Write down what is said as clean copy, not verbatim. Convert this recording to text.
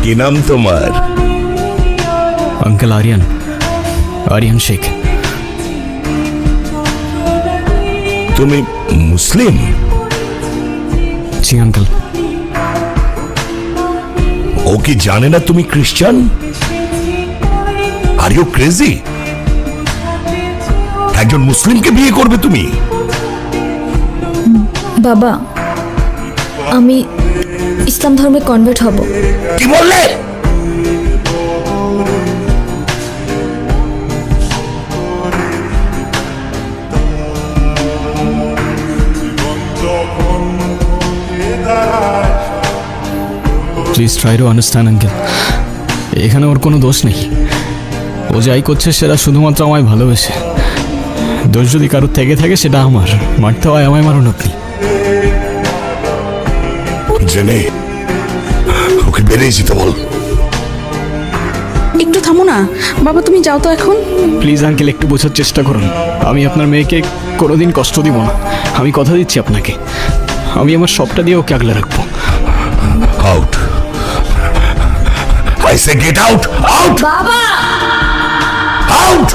কি নাম তোমার? আঙ্কেল আরিয়ান, আরিয়ান শেখ। তুমি মুসলিম? জি আঙ্কেল। ও কি জানে না তুমি খ্রিস্টান? Are you crazy? একজন মুসলিমকে বিয়ে করবে তুমি? বাবা, আমি ইসলাম ধর্মে কনভার্ট হব। কি বললে? Please try to understand uncle, এখানে ওর কোনো দোষ নেই। ও যাই করছে সেটা শুধুমাত্র আমায় ভালোবেসে। দোষ যদি কারোর থেকে থাকে সেটা আমার। মারতে হয় আমায়, মারুন আপনি। জেনে ওকে বেরিয়ে যেতে বল। একটু থামো না বাবা, তুমি যাও তো এখন। প্লিজ আঙ্কেল, একটু বোঝার চেষ্টা করুন। আমি আপনার মেয়েকে কোনোদিন কষ্ট দিব না। আমি কথা দিচ্ছি আপনাকে, আমি আমার সবটা দিয়ে ওকে আগলে রাখবো। Out, I say get out, out, বাবা! আউট।